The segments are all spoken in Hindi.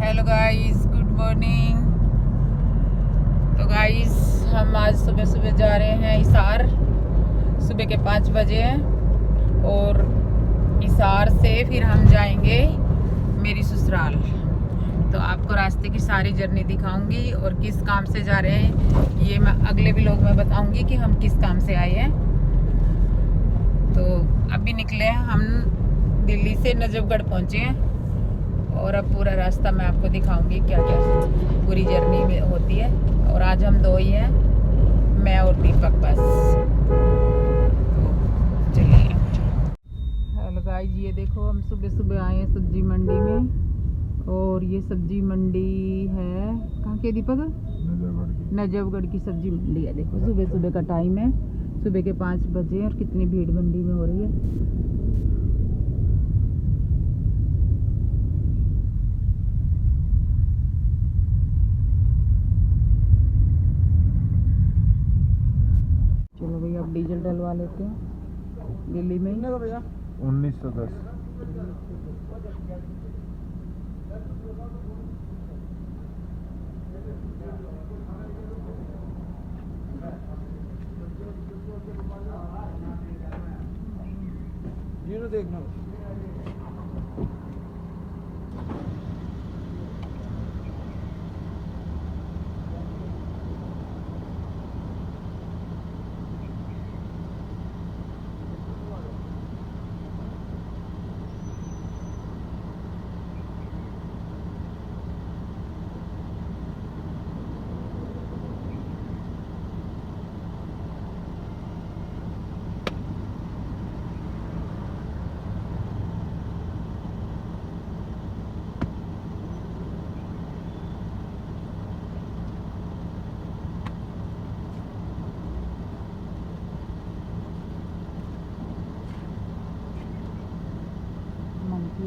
Hello guys, good morning. तो गाइस हम आज सुबह सुबह जा रहे हैं हिसार। सुबह के 5 बजे हैं और हिसार से फिर हम जाएंगे मेरी ससुराल। तो आपको रास्ते की सारी जर्नी दिखाऊंगी और किस काम से जा रहे हैं ये मैं अगले व्लॉग में बताऊंगी कि हम किस काम से आए हैं। तो अभी निकले हैं हम दिल्ली से, नजफगढ़ पहुंचे हैं और अब पूरा रास्ता मैं आपको दिखाऊंगी क्या क्या पूरी जर्नी में होती है। और आज हम दो ही हैं, मैं और दीपक बस। तो चलिए। हेलो गाइस, ये देखो हम सुबह सुबह आए हैं सब्जी मंडी में। और ये सब्जी मंडी है कहाँ के दीपक? नजफगढ़ की सब्जी मंडी है। देखो सुबह सुबह का टाइम है, सुबह के 5 बजे और कितनी भीड़ मंडी में हो रही है। चलो भैया अब डीजल डलवा लेते हैं दिल्ली में। भैया 1910। ये देखना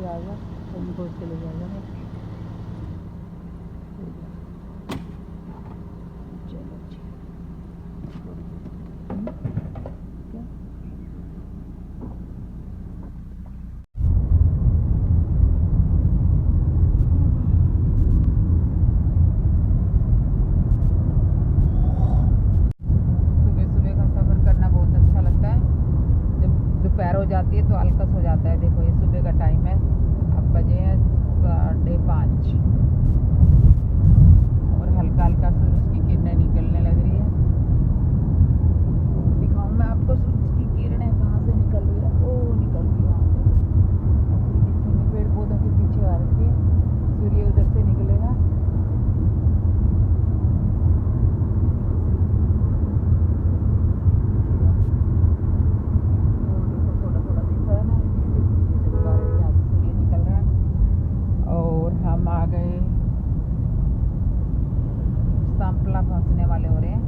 आएगा तो उनको चले जाएगा। चलो क्या सुबह सुबह का सफर करना बहुत अच्छा लगता है। जब दोपहर हो जाती है तो आलकस हो जाता है। देखो ये सुबह का टाइम है, अब बजे हैं 5:30 और हल्का हल्का सूरज की किरणें निकलने लग रही है। दिखाऊं मैं आपको सूरज की किरणें कहाँ से निकल रही है? ओ निकल रही है वहाँ से, पेड़ पौधों के पीछे आ रखी है। सूर्य उधर से निकलेगा। हम आ गए, सांपला पहुंचने वाले हो रहे हैं।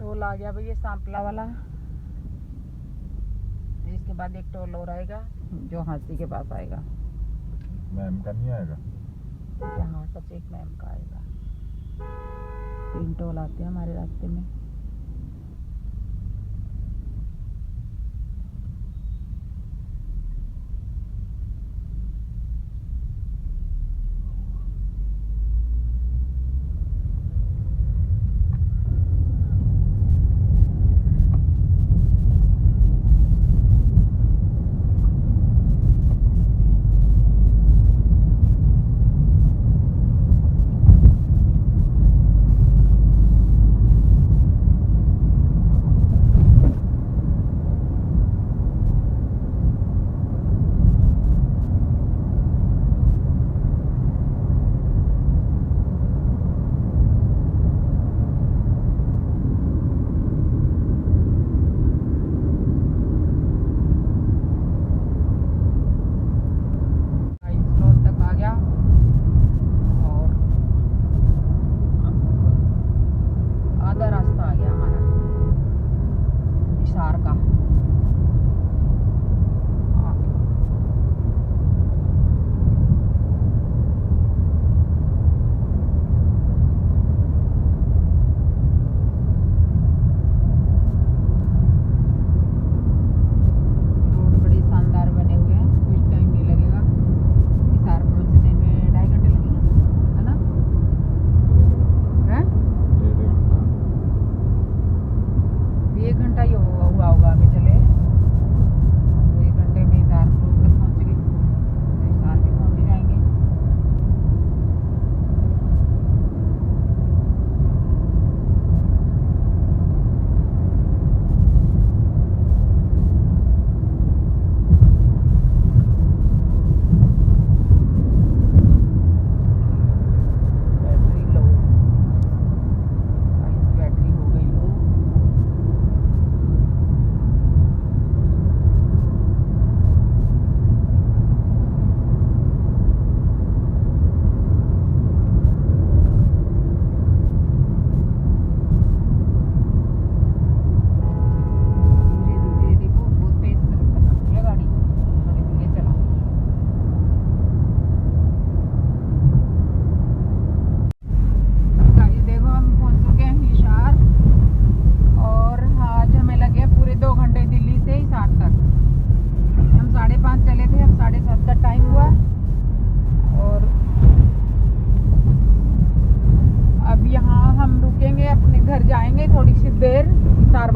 टोल आ गया भैया सांपला वाला। इसके बाद एक टोल और आएगा जो हाथी के पास आएगा। मैम का नहीं आएगा? हाँ सच, एक मैम का आएगा। 3 टोल आते हैं हमारे रास्ते में।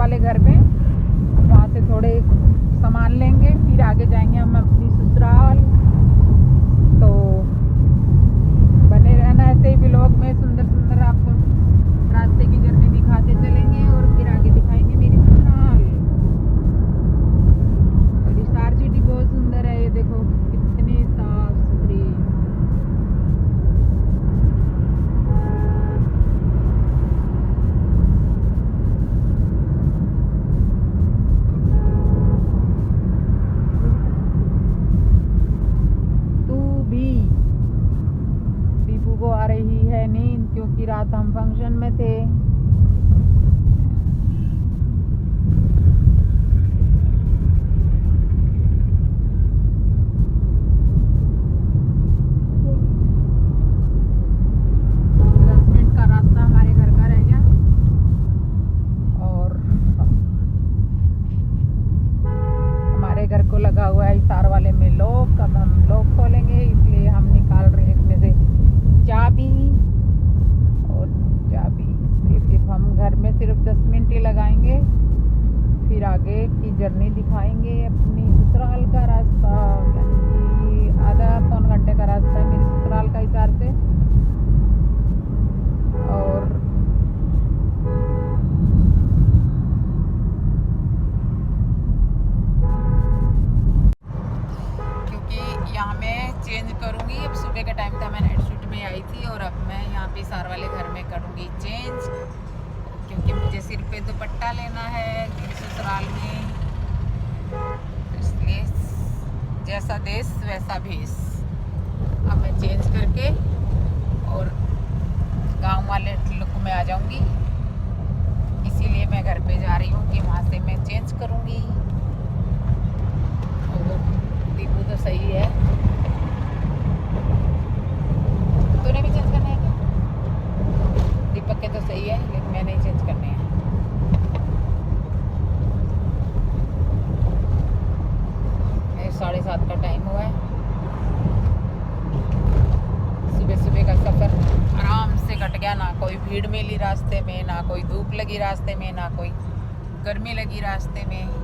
वाले घर में। वहाँ से थोड़े सामान लेंगे, फिर आगे जाएंगे हम अपनी ससुराल। तो बने रहना ऐसे ही व्लॉग में, सुंदर सुंदर आपको रास्ते की जर्नी दिखाते चलेंगे और फिर आगे दिखाएंगे मेरी ससुराल। और हिसार सिटी बहुत सुंदर है, ये देखो कितनी साफ सुथरी। दीपू को आ रही है नींद क्योंकि रात हम फंक्शन में थे। लगा हुआ है हिसार वाले में लॉक। अब हम लॉक खोलेंगे, इसलिए हम निकाल रहे हैं इसमें से चाबी। और चाबी सिर्फ हम घर में सिर्फ 10 मिनट ही लगाएंगे, फिर आगे की जर्नी दिखाएंगे। अपनी ससुराल का रास्ता यानी कि आधा पौन घंटे का रास्ता है मेरी ससुराल का हिसार से। और यहाँ मैं चेंज करूँगी। अब सुबह का टाइम था, मैं नाइट शूट में आई थी और अब मैं यहाँ पे हिसार वाले घर में करूँगी चेंज, क्योंकि मुझे सिर पे दुपट्टा लेना है मेरी ससुराल में। इसलिए जैसा देश वैसा भेष। अब मैं चेंज करके और गांव वाले लुक में आ जाऊँगी, इसीलिए मैं घर पे जा रही हूँ कि वहाँ से मैं चेंज करूँगी। दीपू तो सही है, तूने भी चेंज करना है क्या? दीपक के तो सही है, लेकिन मैं नहीं चेंज करने हैं। मेरे 7:30 का टाइम हुआ है। सुबह सुबह का सफ़र आराम से कट गया, ना कोई भीड़ मिली रास्ते में, ना कोई धूप लगी रास्ते में, ना कोई गर्मी लगी रास्ते में।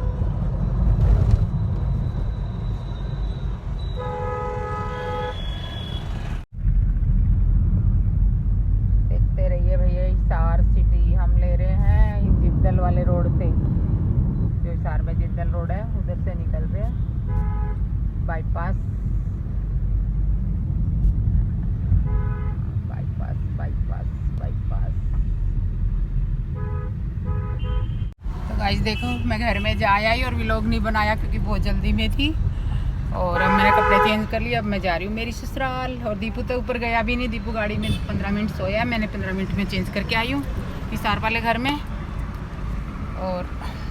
हिसार सिटी हम ले रहे हैं जिद्दल वाले रोड से, जो हिसार में जिद्दल रोड है उधर से निकल रहे हैं। Bypass bypass bypass bypass. तो गाइस देखो, मैं घर में जा आई और व्लॉग नहीं बनाया क्योंकि बहुत जल्दी में थी। और अब मैंने कपड़े चेंज कर लिए, अब मैं जा रही हूँ मेरी ससुराल। और दीपू तो ऊपर गया भी नहीं, दीपू गाड़ी में 15 मिनट सोया, मैंने 15 मिनट में चेंज करके आई हूँ हिसार वाले घर में। और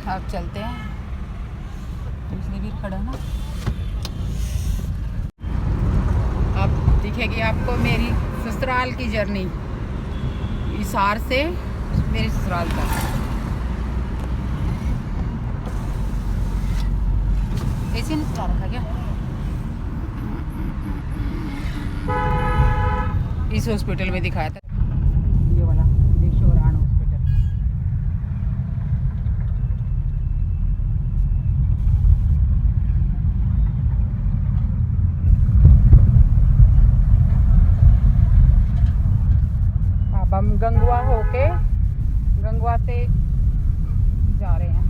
अब चलते हैं, पिछले भी खड़ा ना। अब दिखेगी आपको मेरी ससुराल की जर्नी हिसार से मेरी ससुराल तक। ऐसे नहीं चला रखा क्या? इस हॉस्पिटल में दिखाया था, ये वाला देशोरान हॉस्पिटल। अब हम गंगवा होके गंगवा से जा रहे हैं।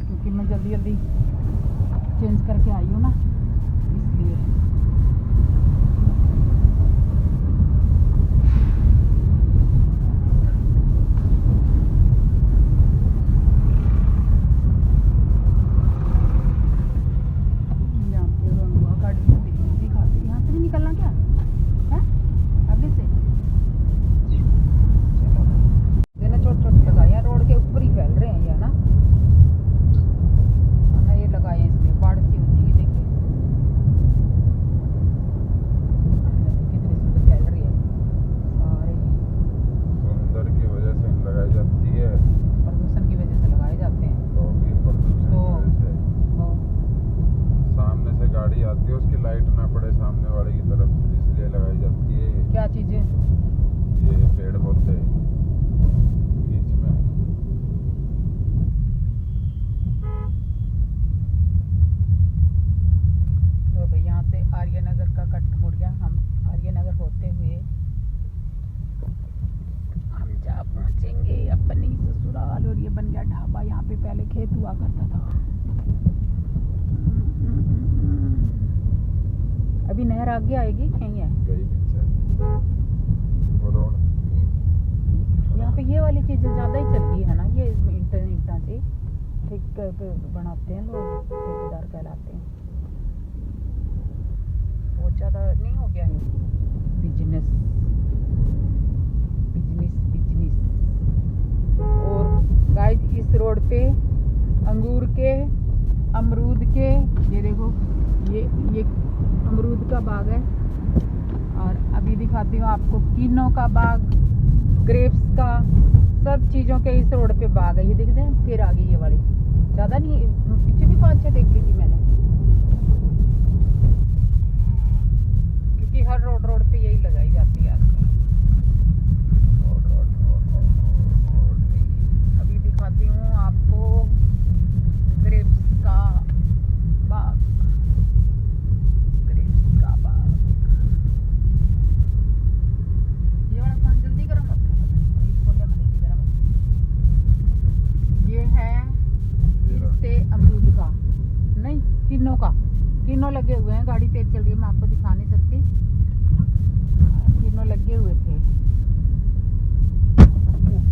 क्योंकि मैं जल्दी जल्दी चेंज करके आई हूँ ना, इसलिए। यहाँ पे गाड़ी दिखाते, यहाँ से भी निकलना क्या है आगे से? चलो देना, छोट छोट लगाया रोड के ऊपर ही नहर आगे आएगी कहीं है गई नीचे वो रोड यहाँ पे ये वाली चीजें ज्यादा ही चल गई है ना ये ईंटा से ठीक पे बनाते हैं लोग ठेकेदार कहलाते हैं बहुत ज्यादा नहीं हो गया है बिजनेस बिजनेस बिजनेस और गाइस इस रोड पे अंगूर के अमरूद के ये देखो ये अमरूद का बाग है और अभी दिखाती हूँ आपको कीनों का बाग ग्रेप्स का सब चीज़ों के इस रोड पे बाग है ये देखते हैं फिर आ गई ये वाली ज़्यादा नहीं पीछे भी 5-6 देख ली थी मैंने क्योंकि हर रोड पे यही लगाई जाती है आजकल अभी दिखाती हूँ आपको ग्रेप्स का बाग ग्रेप्स का बाग ये वाला फोन जल्दी गर्म होता है अभी खोले मैंने जल्दी गर्म होता ये है फिर से अमरूद का नहीं किन्नों लगे हुए हैं गाड़ी तेज चल रही है मैं आपको दिखा नहीं सकती किन्नों लगे हुए थे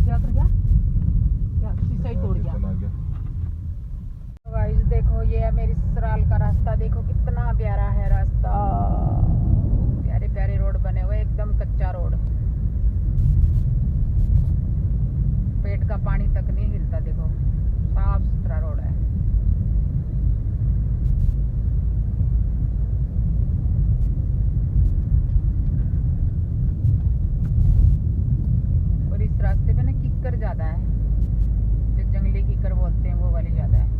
क्या कर गया क्या शीशा ही तोड़ गया गाइस देखो ये है मेरी ससुराल का रास्ता देखो कितना प्यारा है रास्ता प्यारे प्यारे रोड बने हुए एकदम कच्चा रोड पेट का पानी तक नहीं हिलता देखो साफ सुथरा रोड है और इस रास्ते पे ना कीकर ज्यादा है जो जंगली कीकर बोलते हैं वो वाली ज्यादा है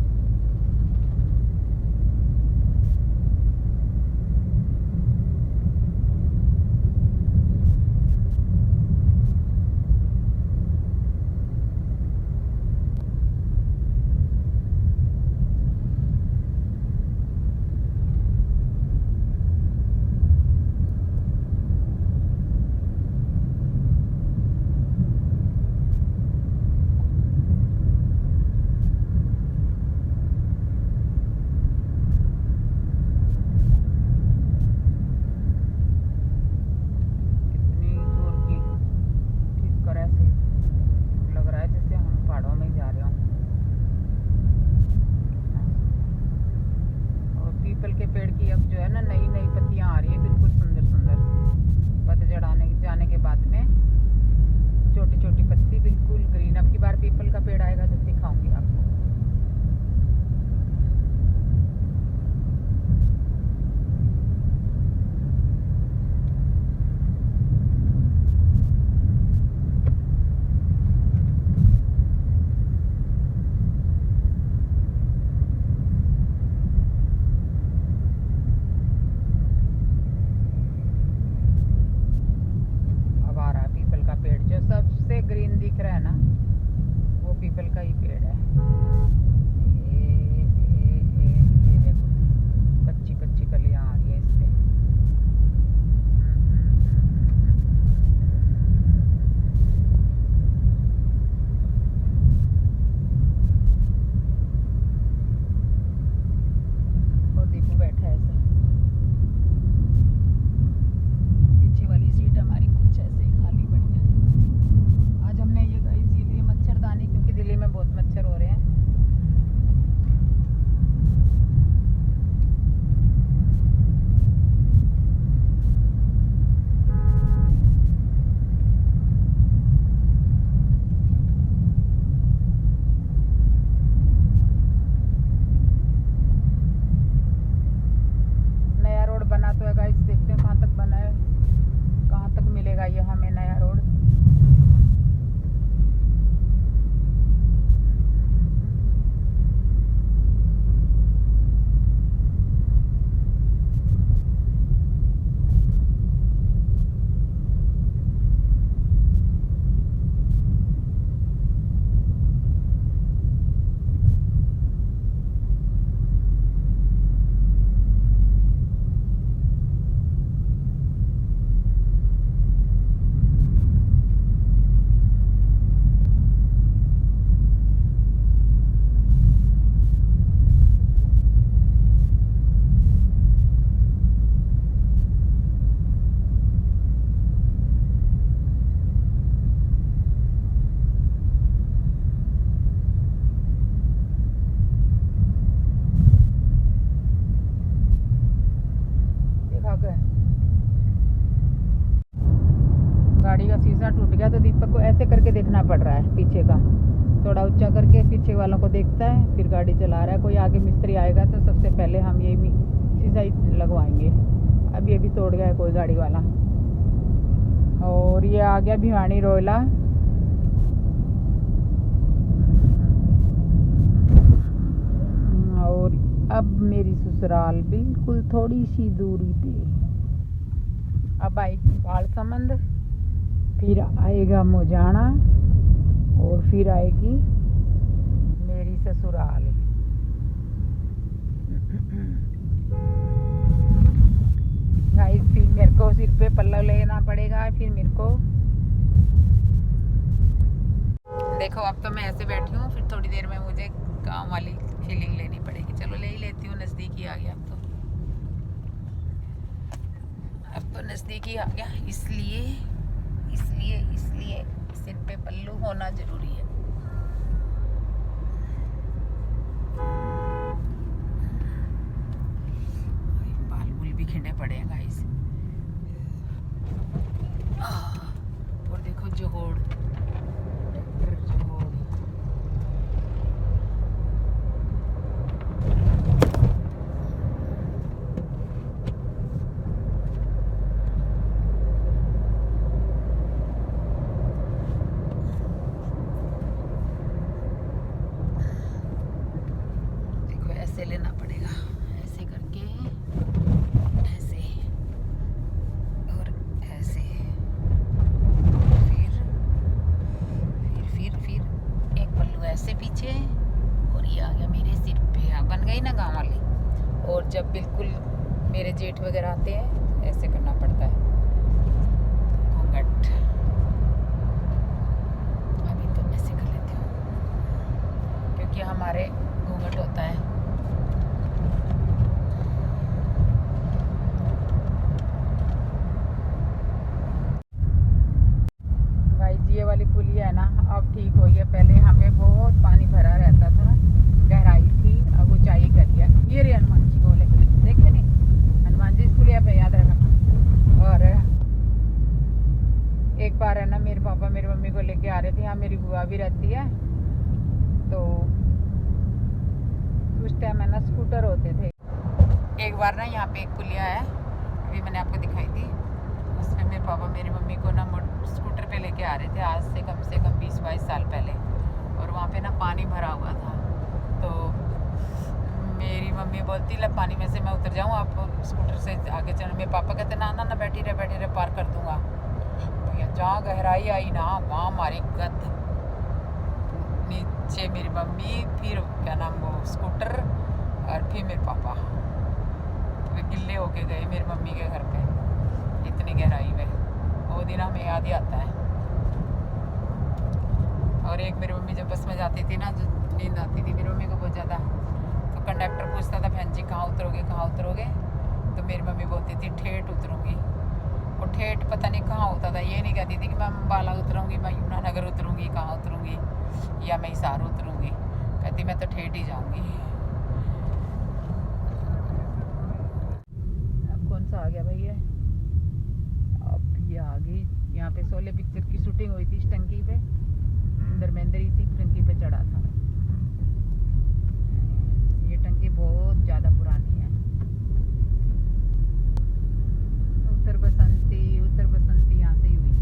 पेड़ की अब जो है ना नई नई पत्तियां आ रही है बिल्कुल सुंदर सुंदर पतझड़ आने जाने के बाद में छोटी छोटी पत्ती बिल्कुल ग्रीन अब की बार पीपल का पेड़ आएगा जब दिखाऊंगी आपको सबसे ग्रीन दिख रहा है ना वो पीपल का ही पेड़ पड़ रहा है पीछे का, थोड़ा ऊंचा करके पीछे वालों को देखता है, फिर गाड़ी चला रहा है। कोई आगे मिस्त्री आएगा तो सबसे पहले हम यही शीशा ही लगवाएंगे। अब ये भी तोड़ गया है कोई गाड़ी वाला। और ये आ गया भिवानी रोयला। और अब मेरी ससुराल बिल्कुल थोड़ी सी दूरी पे। अब आएगी बालसमंद, फिर आएगा मोजाना और फिर आएगी मेरी ससुराल। गाइस फिर मेरे को सिर पे पल्ला लेना पड़ेगा। फिर मेरे को देखो, अब तो मैं ऐसे बैठी हूँ, फिर थोड़ी देर में मुझे गांव वाली फीलिंग लेनी पड़ेगी। चलो ले ही लेती हूँ, नज़दीक ही आ गया अब तो नज़दीक ही आ गया। इसलिए सिर पे पल्लू होना जरूरी है। बाल बुल भी खिंडे पड़े हैं गाइस। और देखो जोहड़, जोहड़। ऐसे लेना पड़ेगा, ऐसे करके, ऐसे और ऐसे, फिर एक पल्लू ऐसे पीछे, और ये आ गया मेरे सिर पे। बन गई ना गाँव वाली। और जब बिल्कुल मेरे जेठ वगैरह आते हैं ऐसे करना पड़ता है घूंघट। अभी तो ऐसे कर लेती हूँ क्योंकि हमारे घूंघट होता है। ये वाली पुलिया है ना, अब ठीक हुई है। पहले यहाँ पे बहुत पानी भरा रहता था, गहराई थी, अब ऊंचाई करी है। ये रे हनुमान जी बोले, देखे नहीं, हनुमान जी इस पुलिया पे याद रखना। और एक बार है ना, मेरे पापा मेरी मम्मी को लेके आ रहे थे। यहाँ मेरी बुआ भी रहती है, तो उस टाइम है ना स्कूटर होते थे। एक बार ना यहाँ पे एक पुलिया है, अभी मैंने आपको दिखाई थी, उसमें मेरे पापा मेरी मम्मी को ना स्कूटर पे लेके आ रहे थे, आज से कम 20-22 साल पहले। और वहाँ पे ना पानी भरा हुआ था, तो मेरी मम्मी बोलती ले पानी में से मैं उतर जाऊँ, आप स्कूटर से आगे चलो। मेरे पापा कहते ना ना ना बैठी रहे पार कर दूँगा। तो जहाँ गहराई आई ना, वहाँ हमारी गद, नीचे मेरी मम्मी, फिर क्या नाम वो स्कूटर, और फिर मेरे पापा। वे गिल्ले होके गए मेरी मम्मी के घर पे, इतनी गहराई में। वो दिन हमें याद ही आता है। और एक मेरी मम्मी जब बस में जाती थी ना, नींद आती थी मेरी मम्मी को बहुत ज़्यादा, तो कंडक्टर पूछता था बहन जी कहाँ उतरोगे? तो मेरी मम्मी बोलती थी ठेठ उतरूँगी। वो ठेठ पता नहीं कहाँ होता था, ये नहीं कहती थी कि मैं अम्बाला उतरूँगी, मैं यमुनानगर उतरूँगी, कहाँ उतरूँगी, या मैं हिसार उतरूँगी। कहती मैं तो ठेठ ही जाऊँगी। अब कौन सा आ गया भाई ये? अब ये आ गई। यहाँ पे शोले पिक्चर की शूटिंग हुई थी इस टंकी पे, धर्मेंद्र इसी टंकी पे चढ़ा था। ये टंकी बहुत ज़्यादा पुरानी है। उत्तर बसंती यहाँ से ही हुई थी।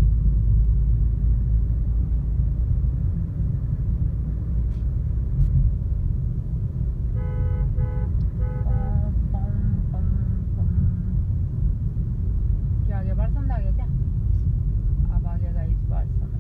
क्या आ गया? बालसमंद आ गया क्या? अब आ गया गाइस बालसमंद।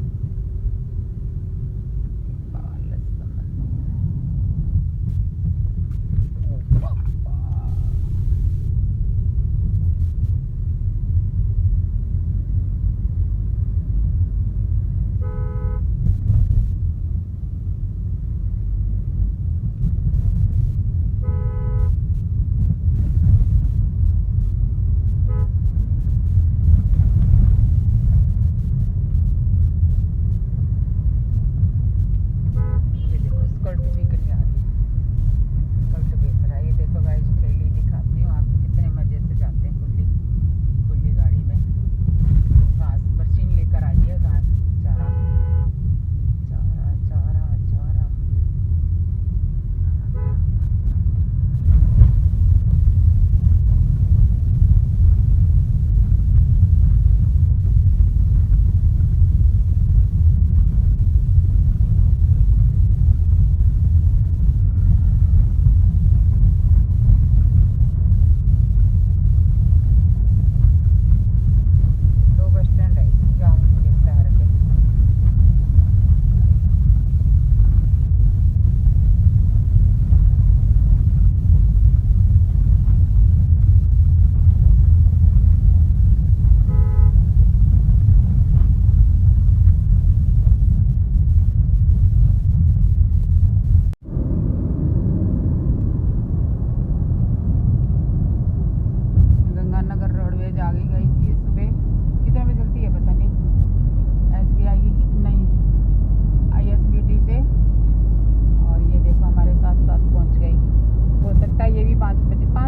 ये भी 5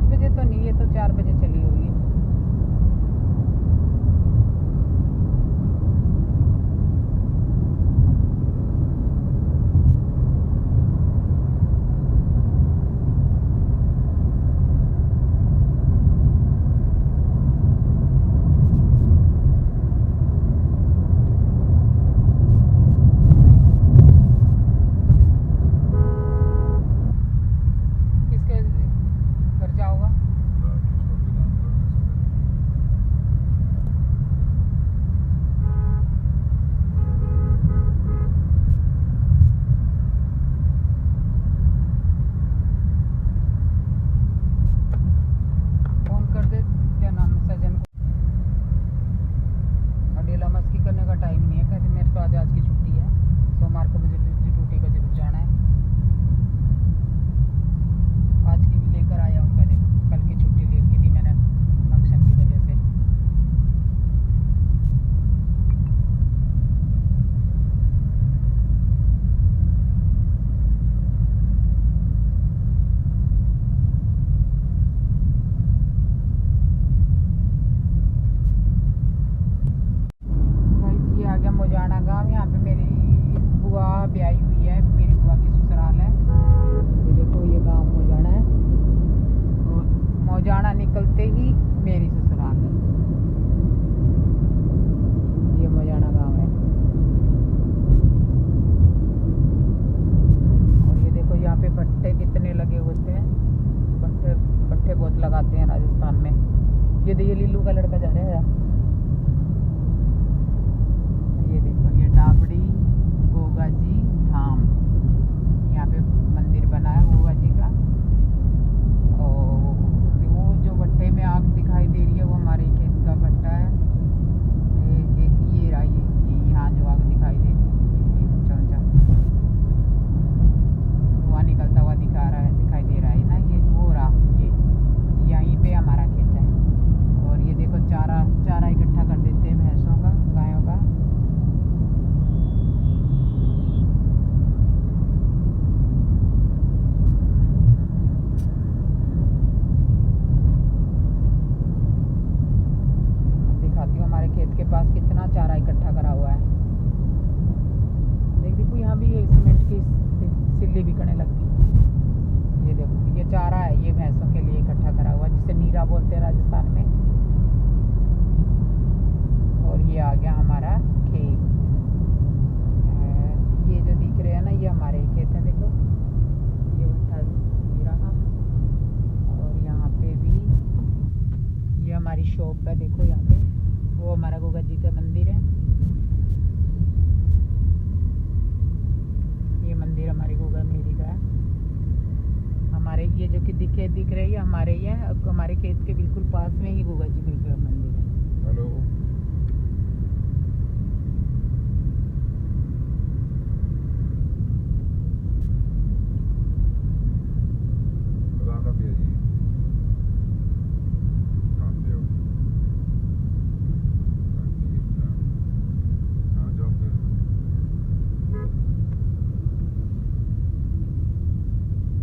बजे तो नहीं, ये तो 4 बजे चली होगी। किसके घर जाओगा? फोन कर दे क्या नाम है, सजन को। अडेला मस्ती करने का टाइम नहीं है, कहते मेरे तो आज की छुट्टी है, सोमवार को मुझे ड्यूटी पे जरूर जाना है। आज की भी लेकर आया हूँ, कल की छुट्टी ले रखी थी मैंने फंक्शन की वजह से। गाइस ये आ गया मोजाना गांव। यहाँ पे मेरी बुआ ब्याही हुई है, मेरी बुआ की ससुराल है। ये देखो ये गांव मोजाना है, और मोजाना निकलते ही मेरी ससुराल है। ये मोजाना गांव है। और ये देखो यहाँ पे भट्टे कितने लगे होते हैं, भट्टे बहुत लगाते हैं राजस्थान में। ये लीलू का लड़का जा रहा है। ये देखो ये डाबड़ी गोगा जी धाम, यहाँ पे मंदिर बना है गोगा जी का। और वो जो भट्टे में आग दिखाई दे रही है वो हमारे खेत का भट्टा है। ये रहा, ये यहाँ जो आग दिखाई दे रही है, ये ऊंचा ऊंचा धुआं निकलता हुआ दिखाई दे रहा है ना, ये वो रहा, ये यहीं पे हमारा खेत है। और ये देखो चारा इकट्ठा कर देते हैं भैंसों का, गायों का। दिखाती हूँ हमारे खेत के पास कितना चारा इकट्ठा करा हुआ है। देखो यहाँ भी ये सीमेंट की सिल्ली बिकने लगती। ये देखो ये चारा है, ये भैंसों के लिए इकट्ठा करा हुआ, जिसे नीरा बोलते हैं राजस्थान में। और ये आ गया हमारा खेत। ये जो दिख रहे हैं ना, ये हमारे खेत है। देखो ये भट्टा भी रहा, और यहाँ पे भी ये हमारी शॉप है। देखो यहाँ पे वो हमारा गोगा जी का मंदिर है। ये मंदिर हमारी गोगा मेरी का है। हमारे ये जो कि दिख रही है हमारे ही है, हमारे खेत के बिल्कुल पास में ही गोगा जी का मंदिर है। हेलो, राम राम भैया जी, काम दे हो। आ जाओ फिर।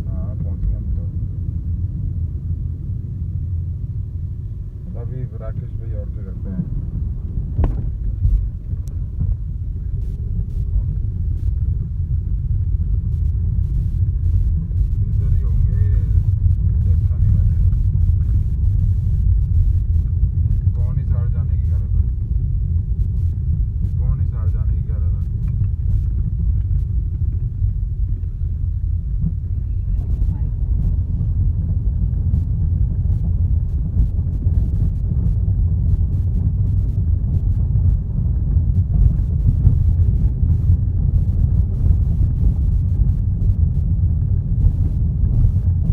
हाँ पहुँच गए हम तो। अभी राकेश भाई और क्या करते हैं? इधर ही होंगे, देखा नहीं मैंने। कौन ही साड़ जाने की कह रहा था? कौन ही साड़ जाने की कह रहा था?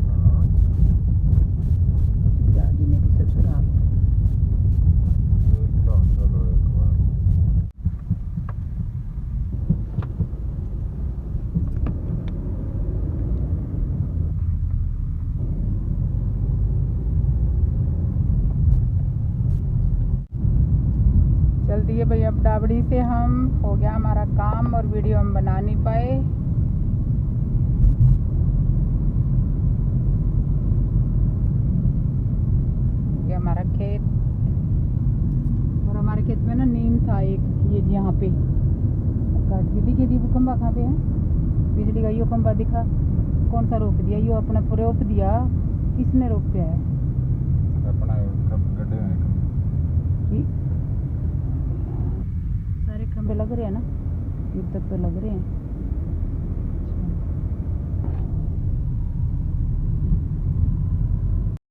हाँ, ये आ गई मेरी ससुराल। देखता हूँ, चलो एक बार। चल दिए भाई, अब डाबड़ी से हम हो गया हमारा काम, और वीडियो हम बना नहीं पाए। दिखा एक, ये जी यहाँ पे काट के दिखे दी, वो खंबा कहाँ पे है बिजली का, यो खंबा दिखा, कौन सा रोक दिया, यो अपना रोक दिया, किसने रोक दिया है अपना गड्ढे में कि सारे खंबे लग रहे हैं ना, इधर तो लग रहे हैं।